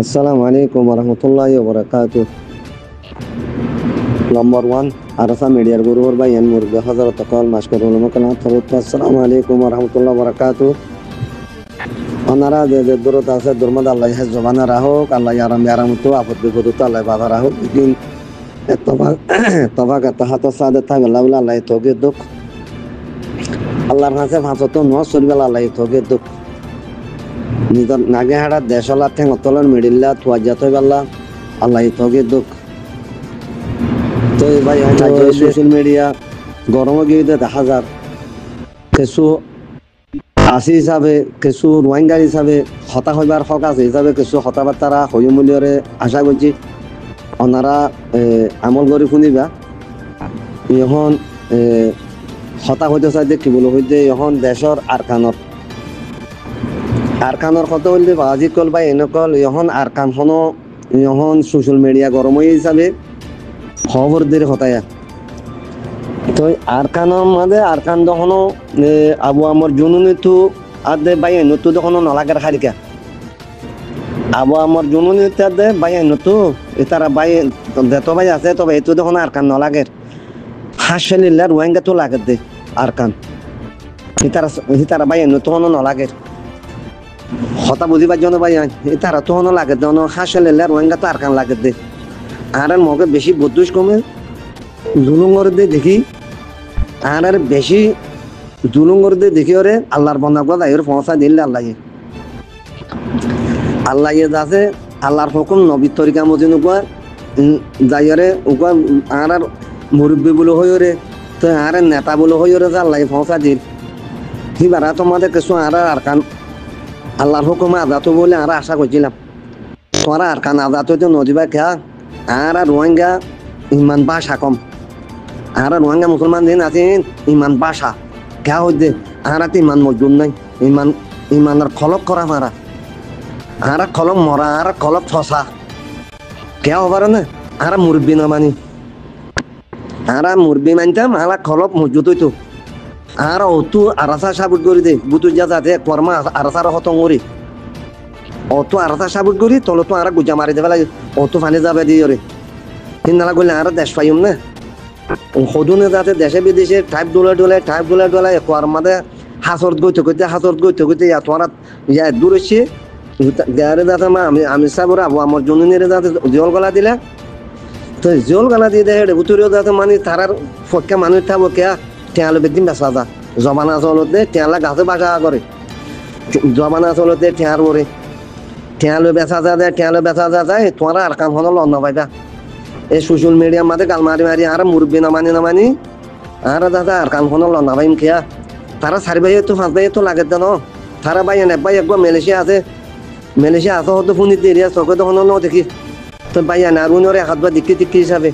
আসসালামু আলাইকুম রহমতুল্লাহি ওবরাকাতুহ। নম্বর ওয়ান আরসা মিডিয়ার গুরুর ভাই এন মুরগি হজরত কল মাশকুরুল মুকাল্লাম তরুত আসসালামু আলাইকুম রহমতুল্লাহি ওবরাকাতুহ। ওনারা যে দূরত আছে দুর্মদ আল্লাহ হে জবানা রাখুক, আল্লাহ আরাম তো আপদ বিপদ তো আল্লাহ বাধা রাখুক। দিন তবাক তাহাত সাদে থাকবে আল্লাহ আল্লাহ তোকে দুঃখ আল্লাহর কাছে ভাঁচত নোয়া চলবে আল্লাহ তোকে দুঃখ নিজের নাগে হাড়া দেশলা ঠেঙ তলর মিডিল্লা থুয়াজা থই পাল্লা আল্লাহ তোকে দুঃখ। তো ভাই সোশ্যাল মিডিয়া গরম গিয়ে দেখা যার কিছু আসি হিসাবে কিছু রোহিঙ্গার হিসাবে হতা হইবার হক আছে হিসাবে কিছু হতাবার্তারা হইমূল্যরে আশা করছি ওনারা আমল করে শুনিবা। এখন হতা হইতে চাইতে কি বলো হইতে এখন দেশর আরকানর কথা হইলে বাজি কল বা এনেকল এখন আরকান হনো এখন সোশ্যাল মিডিয়া গরম হয়ে হিসাবে খবর দিয়ে হতায়া। তো আরকানের মাঝে আরকান দখনো আবু আমার জুনুনি তো আদে বাই নতু দখনো নলাগের খারিকা আবু আমার জুনুনি আদে বাই নতু তারা বাই দেতো বাই আছে তবে এতো দখনো আরকান নলাগের হাসলিল্লা রোহিঙ্গা তো লাগে দে আরকান হিতারা বাই নতু হনো নলাগের হতা বুঝিবার জন্য বাই তারা তো হনো লাগে দন হাসলিল্লা রোহিঙ্গা তো আরকান লাগে দে আর মগে বেশি বদুষ কমে জুলুঙ্গর দিয়ে দেখি আর বেশি জুলুঙ্গর দিয়ে দেখি ওরে আল্লাহর বন্ধা কথা এর পৌঁছা দিলে আল্লাহ আছে আল্লাহর হুকুম নবীর তরিকা মতো উকা যাইরে উকা আর মুরব্বী বলে হই ওরে তো আর নেতা বলে হই ওরে যে আল্লাহ পৌঁছা দিল সিবারা তোমাদের কিছু আর কান আল্লাহর হুকুমে আজাতো বলে আর আশা করছিলাম তোরা আর কান আজাত হইতে নদীবা খেয়া আর রোহিঙ্গা ইমান বাসা কম আর রোহিঙ্গা মুসলমান দিন আছেন ইমান বাসা খেয়া হইতে আর ইমান মজুর নাই ইমানের খলক করা মারা আর খলক মরা আর খলক ফসা কেয়া হবার না আর মুরব্বী না মানি আর মুরব্বী মানতাম আর খলক মজুত হইতো আর অতু আরাসা সাবুত করি দে বুতু যা যাতে কর্মা আরাসার হতং করি অত আরাসা সাবুত করি তলত আর গুজা মারি দেবে লাগে অত ফানি যাবে দিয়ে রে হিন্দালা করলে আর দেশ পাইম না সদুনে যাতে দেশে বিদেশে টাইপ ডোলে কর্মাতে হাসর গইতে তোমার ইয়া দূর হচ্ছে গাড়ি যাতে আমি সাবর আবু আমার জনুনের যাতে জল গলা দিলা তো জল গলা দিয়ে দেয় বুতুরেও যাতে মানে তারার পক্ষে মানুষ থাকবো কেয়া টেঁয়ালো বেদিন বেসা যা জমানা চলতে টেঁয়ালা গাছে বাসা করে জমানা চলতে টেঁয়ার ওরে টেঁয়ালো বেচা যায় তোমার আর কাম হলো লন্না পাইবা এই সোশ্যাল মিডিয়ার মাঝে গাল মারি আর মুরব্বী নামানি আর দাদা আর কান ফোন লন্না পাইম খেয়া তারা 4 ভাই তো 5 ভাই তো লাগে দেন তারা ভাই ভাই একবার মালয়েশিয়া আছে হয়তো ফোন দিয়ে চকে তো হনো দেখি তো ভাই আর উনি হাত বা দিকি হিসাবে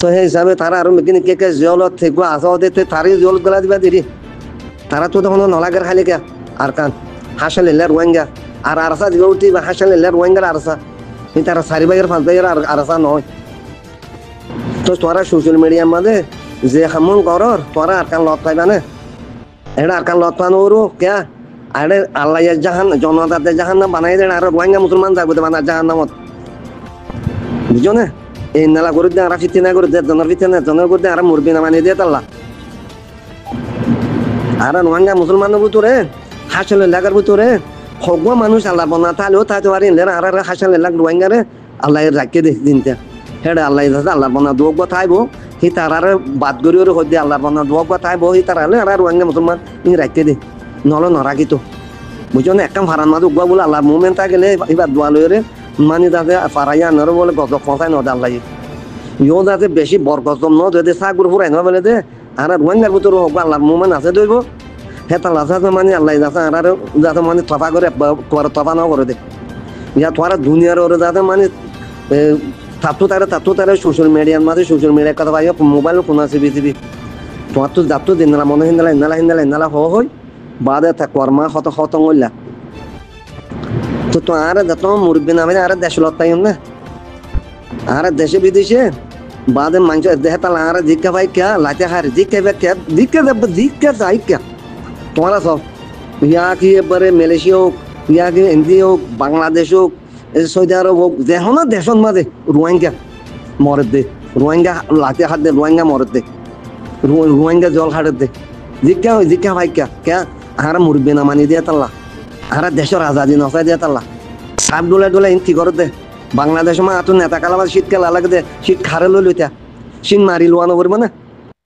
তো সেই হিসাবে তারা আর মেকিনি কে জলত থেকে আসা হতে তারই জল গলা দিবা দেরি তারা তো তখন নলাগের খালি কে আর কান হাসালিল্লা রোহিঙ্গা আর আরসা দিবা উঠি বা হাসালিল্লা রোহিঙ্গার আরসা তারা 4 ভাইয়ের 5 ভাইয়ের আরসা নয়। তো তোরা সোশ্যাল মিডিয়ার মাঝে যে হামন করর তোরা আর কান লত পাইবা না এটা আর কান লত পানো ওরও কে আরে আল্লাহ জাহান জনতাতে জাহান নাম বানাই দেন আর রোহিঙ্গা মুসলমান যাবো বানা জাহান নামত বুঝো না এই নালা করে দিয়ে আর ফিতে না করে দে জনের করে আর মুরবি না মানে দিয়ে তাল্লা আর রোহিঙ্গা মুসলমানের ভিতরে হাসলে লাগার ভিতরে হগো মানুষ আল্লাহ বনা তাহলেও তাইতে পারি আর হাসলে লাগ রোহিঙ্গারে আল্লাহ রাখে দে দিনটা হেডে আল্লাহ আল্লাহ বনা দোক থাইবো হি তারারে বাদ করি ওর হইতে আল্লাহ বনা দোক থাইবো হি তারালে আর রোহিঙ্গা মুসলমান ই রাখতে দে নলো নরাকি তো বুঝছো না একটা ভাড়ার মাঝে উগবা বলে আল্লাহ মুভমেন্ট গেলে এবার দোয়া লইরে মানে যাতে ফারাইয়া আনারও বলে গজব পৌঁছায় নদে আল্লাহ ইও যাতে বেশি বরগজম ন যদি চাগুর ফুরাই ন বলে দে আর রোহিঙ্গার ভিতরে হোক আল্লাহ মুভমেন্ট আছে দইব হে তাল্লা যাতে মানে আল্লাহ যাতে আর যাতে মানে তফা করে তফা ন করে দে ইয়া তোমার দুনিয়ার ওরে যাতে মানে তাতো তারা সোশ্যাল মিডিয়ার মাঝে সোশ্যাল মিডিয়ার কথা পাই মোবাইল ফোন আছে বিজিবি তোমার তো যাতো দিনালা মনে হিন্দালা হই বাদে তা কর্মা হত হইলা তো তো আর যত মুরব্বী নামে আর দেশ লতাইম না আর দেশে বিদেশে বাদে মানুষ দেহে তালা আর জিজ্ঞা ভাই কে লাইতে হারে জিজ্ঞা যাই কে তোমারা সব ইয়া কি এবারে মালয়েশিয়া হোক ইয়া কি ইন্ডিয়া হোক বাংলাদেশ হোক সৌদি আরব হোক যেহন দেশত মাঝে রোহিঙ্গা মরে দে রোহিঙ্গা লাঠি হাত দে রোহিঙ্গা মরে দে রোহিঙ্গা জল হাটের দে জিজ্ঞা ভাইকা কে আহারা মুরব্বী না মানি দিয়ে তাল্লা আহারা দেশের আজাদি নসাই দিয়ে তাল্লা সাপ ডোলে কি করে দে বাংলাদেশ মা এত নেতা কালাবার শীতকাল লাগে দে শীত খারে লইতা শীত মারি লোয়ানো করবো না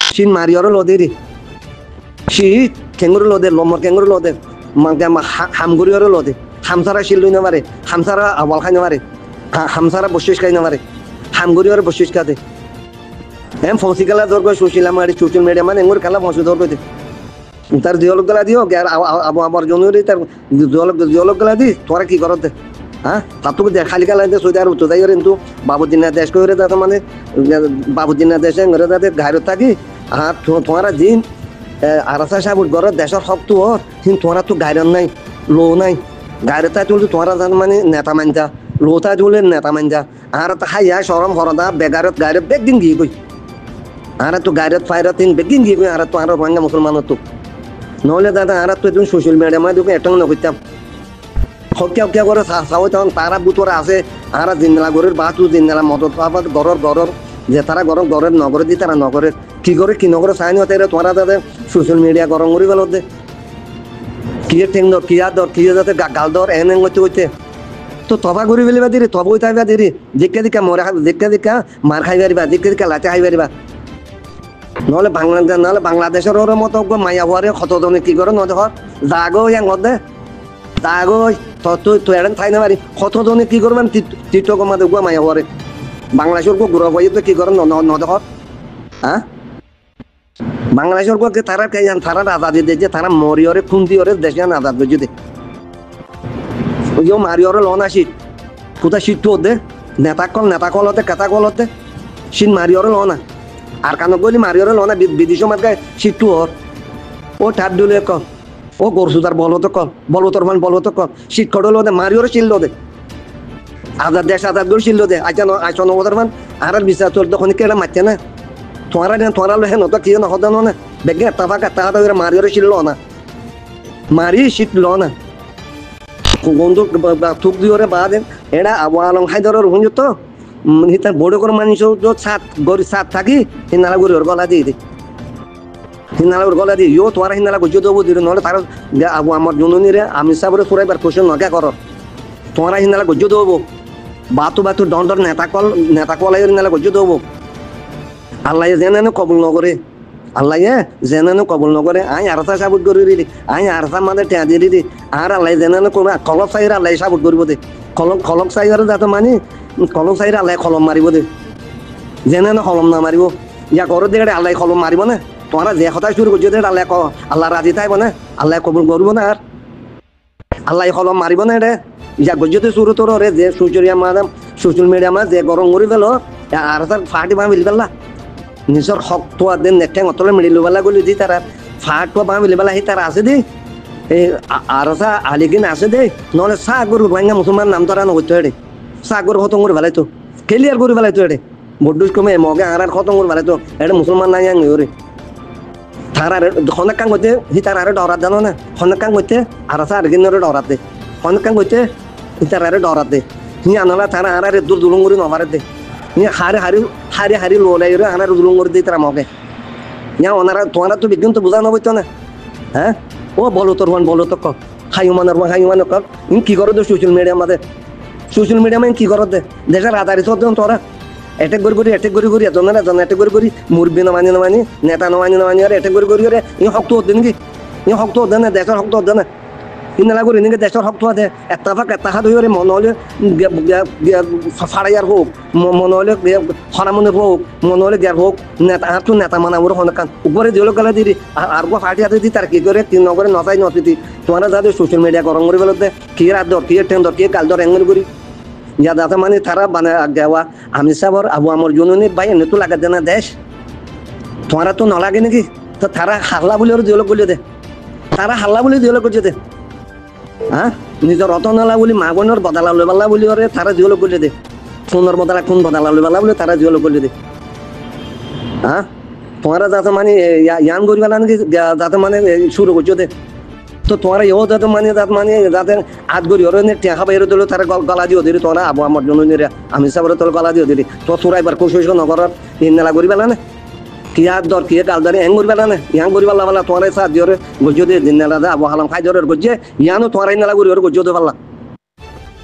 শীত মারি আরো লদে রে শীত কেঙ্গুর লদে লম্বর কেঙ্গুর লদে হামগুড়ি আরো লদে হামসারা শিল লই নামারে হামসারা আওয়াল খাই নামারে হামসারা বসিস খাই নামারে হামগুড়ি আরো বসিস খাতে ফসি খেলা ধর করে সোশ্যাল মিডিয়া মানে এঙ্গুর খেলা ফসি ধর করে তার জিওলগ গলা দিও আবার জনুরি তার জিওলগ গলা দি তোরা কি করত দে হ্যাঁ তার তো খালি খেলা দে সৌদি আরব তো যাই কিন্তু বাবুদ্দিনা দেশ করে দাদা মানে বাবুদ্দিনা দেশে ঘরে দাদা ঘাইরত থাকি আর তোমারা দিন আরাসা সাহেব ঘরের দেশের শক্ত হর কিন্তু তোমারা তো গাইরন নাই লো নাই গাইরতা চলছে তোমারা মানে নেতা মানজা লোতা চলে নেতা মানজা আর তা খাইয়া সরম হরদা বেগারত গাইরত বেগদিন গিয়ে কই আর তো গাইরত ফাইরত বেগদিন গিয়ে কই আর তো আর রোহিঙ্গা মুসলমানত তো নহলে দাদা আর তো একদম সোশ্যাল মিডিয়া মানে দেখুন একটা নকরতাম হকিয়া করে চাও তখন তারা বুতরা আছে আর জিন্দালা গরের বাতু জিন্দালা মদত পাবার গরর যে তারা গরের নগরে দি তারা নগরের কি করে কি নগরে চাই নি তোরা দাদা সোশ্যাল মিডিয়া গরম করি গেল দে কি ঠেং দর কিয়া দর কি যাতে গাল দর এনে করতে হইতে তো তবা ঘুরি ফেলিবা দিরি তবা উঠাইবা দিরি দেখা দেখা মার খাই পারিবা দেখা লাঠি খাই পারিবা নহলে বাংলাদেশের মতো মাইয়া হওয়ারে ক্ষতজনে কি করে নদে হর জাগো ইয়াং দে জাগো তুই এড়েন থাই না পারি ক্ষতজনে কি করবেন টিকটক মাদে গুয়া মাইয়া হওয়ারে বাংলাদেশের ঘুরা পাই তো কি করে নদে হর হ্যাঁ বাংলাদেশের কে তারা তারা আজাদি দে যে তারা মরিয়রে খুন্দি ওরে দেশে আজাদ করে যদি ওই মারিয়রে লন আসিত কোথায় শীত দে নেতা কল হতে কেতা কল হতে শীত মারিয়রে লনা আর কানো গলি মারিয়রে লনা বিদেশ মাত গায়ে শীত হর ও ঠাপ ডুলে কল ও গরসুদার বলতো কল বলতো কল শীত খড়ল দে মারিয়রে শিল দে আজাদ দেশ আজাদ করে শিল দে আইসা নবদার মান আর বিচার চল তখন কেটা মারছে না তোরা লো হেন তো কি নহদান না বেগে তাহা মারিয়রে শিল না মারি শীত ল না বন্ধু থুক দিয়ে বাদ এরা আলম হায়দরের হুঁজো তো তার বড় করে মানুষ সাত থাকি হিনালা গরি ওর গলা দিয়ে হিনালা ওর গলা দিয়ে তোরা হিনালা গুজো দেবো দিল নহলে তার আমার জননীরে আমি সাবরে ফুরাইবার কোশ্চেন নকা কর তোরা হিনালা গুজো দেবো বাতু দণ্ডর নেতা কল হিনালা গুজো দেবো আল্লাহ জেনে কবুল নগরে আল্লাহ জেনে কবুল নগরে আই আরসা সাবুত করি রে আই আরসা মানে টেয়া দিয়ে দি আর আল্লাহ জেনে করবে কলক চাইরে আল্লাহ সাবুত করবো দে কলক চাইরে যাতে মানে কলম চাইরে আল্লাহ কলম মারিব দে জেনে কলম না মারিব ইয়া করো দেখে আল্লাহ কলম মারিব না তোমরা যে কথা শুরু করছো দে আল্লাহ রাজি থাকবো না আল্লাহ কবুল করবো না আর আল্লাহ কলম মারিব না রে ইয়া গজ্জতে শুরু তোর রে যে সোশ্যাল মিডিয়া মা যে গরম করে ফেলো আর ফাটি মা মিল ফেললা নিজের শক্ত দেন নেঠেং অতলে মিলিলো বেলা গলি দি তারা ফাটুয়া বা মিলি বেলা সি তারা আছে দেই এই আর আলিগিন আছে দেই নহলে চাহ গরু ভাঙ্গা মুসলমান নাম তারা নগরতে হেঁটে চাহ গরু খতম করে ফেলাইতো ক্লিয়ার করে ফেলাইতো হেঁটে বড্ডুস কমে মগে আর খতম করে ফেলাইতো এটা মুসলমান নাই আঙি ওরে তারা খনেক কাম করতে সি তার আরে ডরাত জানো না খনেক কাম করতে আর আলিগিনরে ডরাতে খনেক কাম করতে সি তার আরে ডরাতে হি আনলা তারা আর দূর দুলুং করে নভারে দে হারি লোলাই রে আনার দুলুং করে দিই তারা মগে ইয়া ওনারা তোমারা তো বিজ্ঞান তো বোঝানো হইতো না হ্যাঁ ও বলো তোর বলো তো কল হাইমানের কল কি করো দে সোশ্যাল মিডিয়া মানে কি করো দে দেশের আধারিত দেন তোরা এটেক করি এজন এটেক করি মুরব্বী নমানি নেতা নমানি আর এটেক করি রে ই শক্ত হতে নাকি ই শক্ত হতে না দেশের শক্ত হতে না ইনালা করি নাকি দেশের শক্ত হতে একটা হাত হয়ে মনে হলে ফাড়াইয়ার হোক মনে হলে হরামনের হোক মনে হলে গের হোক নেতা মানাবর হনকান উপরে দিল গেলে দিদি আর ফাটি হাতে দি তার কি করে তিন নগরে নচাই নচিতি তোমার যাদের সোশ্যাল মিডিয়া গরম করে ফেলতে কি রাত দর কি টেন দর কি কাল দর এঙ্গল করি যা দাদা মানে তারা মানে দেওয়া আমি সাবর আবু আমার জননী ভাই এনে তো লাগাতে না দেশ তোমার তো নলাগে নাকি তো তারা হাল্লা বলে ওর দিল বলে দে তারা হাল্লা বলে দিল করছে দে হ্যাঁ নিজের রতনালা বলি মা বোনের বদালা লইবালা বলি ওরে তারা জিওলো করলে দে সোনার বদালা কোন বদালা লইবালা বলে তারা জিওলো করলে দে হ্যাঁ তোমারা যাতে মানে ইয়ান করিবালা নাকি যাতে মানে শুরু করছো দে তো তোমার এও যাতে মানে যাতে হাত গড়ি ওর টেকা বাইরে দিল তারা গলা দিও দিলি তোরা আবু আমার জন্য আমি সাবরে তোর গলা দিও দিলি তো তোরা এবার কোশিশ নগরত ইন্নালা করি পেলা না কি আর দর কি কাল ধরে হ্যাং করি পেলা না ইয়াং করি পাল্লা পাল্লা তোমার সাথ দিওরে গজ্জো দিয়ে দিনালা দা আবু হালাম খাই ধরে গজ্জে ইয়ানো তোমার ইন্নালা করি ওর গজ্জো দে পাল্লা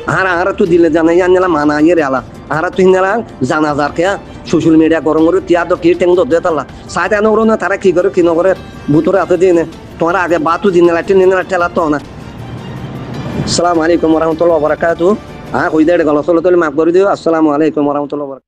আর তুই দিলে জানা ইয়ান নিলা মানা ইয়ে রেলা আর তুই নিলা জানা যার খেয়া সোশ্যাল মিডিয়া গরম করে তিয়া তো কি টেং দে তাল্লা সাথ এনে ওর না তারা কি করে কি নগরে ভূতরে হাতে দিয়ে নে তোমার আগে বাতু দিন নিলা ঠেলা তো না আসসালামু আলাইকুম ওয়া রাহমাতুল্লাহি ওয়া বারাকাতুহু হ্যাঁ কই দেড় গলা চলো তাহলে মাফ করে দিও আসসালামু আলাইকুম ওয়া রাহমাতুল্লাহি ওয়া বারাকাতুহু